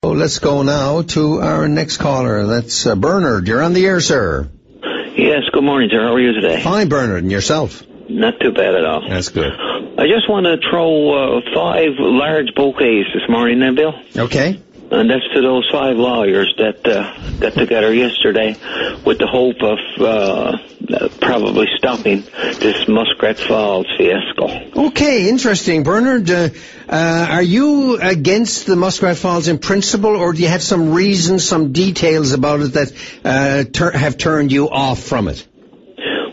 So let's go now to our next caller. That's Bernard. You're on the air, sir. Yes, good morning, sir. How are you today? Fine, Bernard. And yourself? Not too bad at all. That's good. I just want to throw 5 large bouquets this morning, then, Bill. Okay. And that's to those 5 lawyers that got together yesterday with the hope of probably stopping this Muskrat Falls fiasco. Okay, interesting. Bernard, are you against the Muskrat Falls in principle, or do you have some reasons, some details about it that have turned you off from it?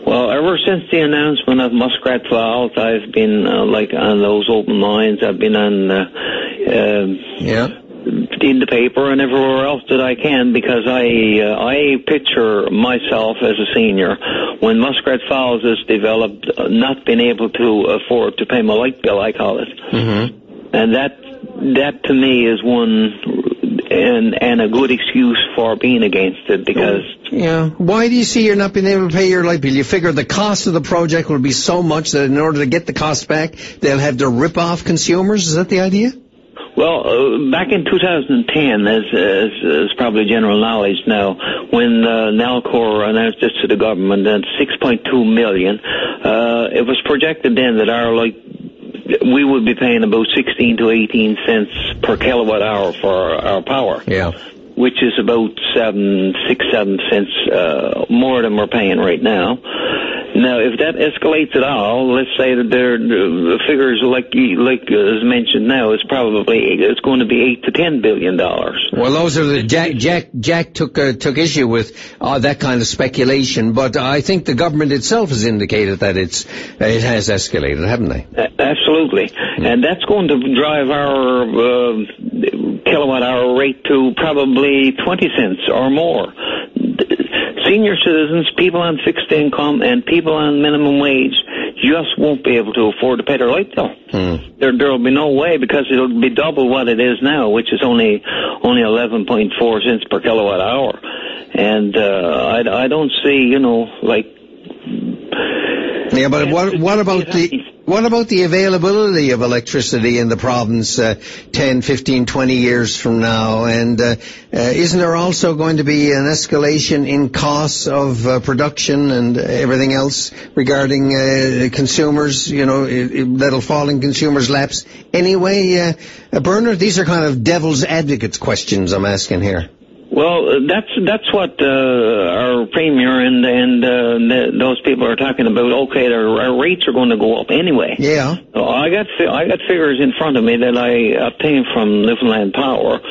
Well, ever since the announcement of Muskrat Falls, I've been on those open lines. I've been on in the paper and everywhere else that I can, because I picture myself as a senior when Muskrat Falls is developed, not being able to afford to pay my light bill, I call it. Mm-hmm. And that to me is one and a good excuse for being against it, because... Yeah. Why do you see you're not being able to pay your light bill? You figure the cost of the project will be so much that in order to get the cost back, they'll have to rip off consumers? Is that the idea? Well, back in 2010, as probably general knowledge now, when Nalcor announced this to the government, that $6.2 million, it was projected then that we would be paying about 16 to 18 cents per kilowatt hour for our power. Yeah. Which is about 7 cents more than we're paying right now. Now, if that escalates at all, let's say that the figures like as mentioned now it's going to be $8 to $10 billion. Well, those are the Jack took issue with that kind of speculation, but I think the government itself has indicated that it has escalated, haven't they? Absolutely, and that's going to drive our kilowatt hour rate to probably 20 cents or more. Senior citizens, people on fixed income, and people on minimum wage just won't be able to afford to pay their light bill. There'll be no way, because it'll be double what it is now, which is only 11.4 cents per kilowatt hour. And I don't see, Yeah, but what about the availability of electricity in the province 10, 15, 20 years from now? And isn't there also going to be an escalation in costs of production and everything else regarding consumers, that'll fall in consumers' laps anyway? Bernard, these are kind of devil's advocates questions I'm asking here. Well, that's what our premier and those people are talking about. Okay, our rates are going to go up anyway. Yeah. So I got figures in front of me that I obtained from Newfoundland Power.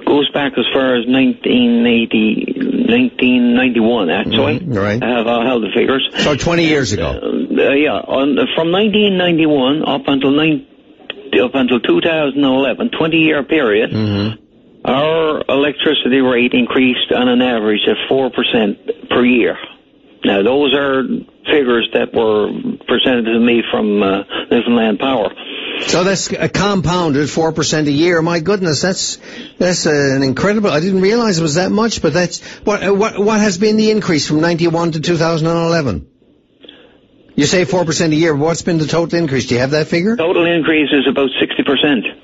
Goes back as far as 1991, actually. Mm-hmm. Right. I have the figures. So 20 years ago. From 1991 up until 2011, 20-year period. Mm-hmm. Our electricity rate increased on an average of 4% per year. Now, those are figures that were presented to me from Newfoundland Power. So that's a compounded 4% a year. My goodness, that's an incredible. I didn't realize it was that much, but that's what has been the increase from 91 to 2011? You say 4% a year. What's been the total increase? Do you have that figure? Total increase is about 60%.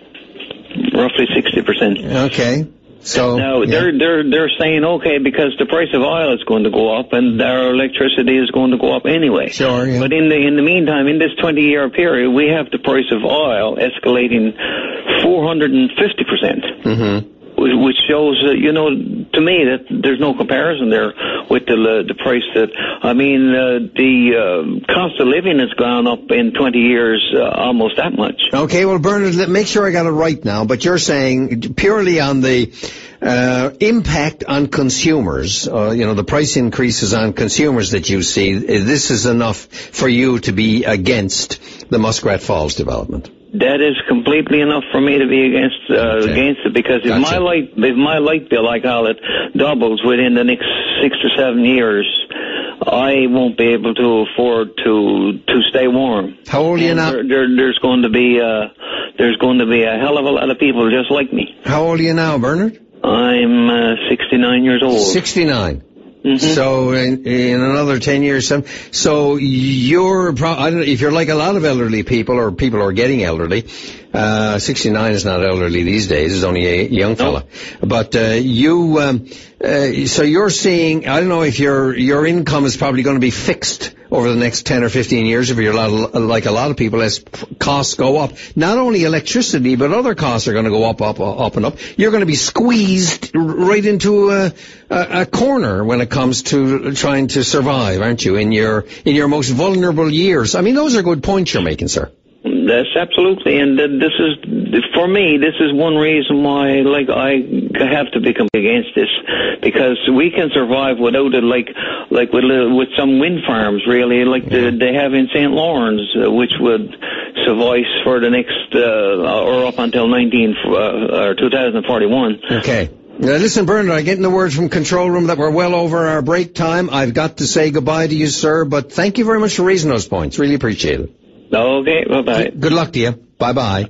Roughly 60%. Okay. So now they're saying, okay, because the price of oil is going to go up and our electricity is going to go up anyway. Sure. Yeah. But in the meantime, in this 20-year period, we have the price of oil escalating 450%. Mm-hmm. Which shows, to me that there's no comparison there with the price that, the cost of living has gone up in 20 years almost that much. Okay, well, Bernard, make sure I got it right now, but you're saying purely on the impact on consumers, the price increases on consumers that you see, this is enough for you to be against the Muskrat Falls development. That is completely enough for me to be against it, because if my light bill, I call it, doubles within the next 6 to 7 years, I won't be able to afford to stay warm. How old are you now? There's going to be a hell of a lot of people just like me. How old are you now, Bernard? I'm 69 years old. 69. Mm-hmm. So in another 10 years, so you're, I don't know, if you're like a lot of elderly people or people who are getting elderly, 69 is not elderly these days. It's only a young fella. But so you're seeing, I don't know if your income is probably going to be fixed over the next 10 or 15 years if you're like a lot of people as costs go up. Not only electricity, but other costs are going to go up and up. You're going to be squeezed right into a corner when it comes to trying to survive, aren't you, in your most vulnerable years? I mean, those are good points you're making, sir. That's absolutely, and this is, for me, this is one reason why, like, I have to become against this, because we can survive without it, like with some wind farms, really, like they have in St. Lawrence, which would suffice for the next, or up until 2041. Okay. Now, listen, Bernard, I'm getting the word from control room that we're well over our break time. I've got to say goodbye to you, sir, but thank you very much for raising those points. Really appreciate it. Okay, bye-bye. Good luck to you. Bye-bye.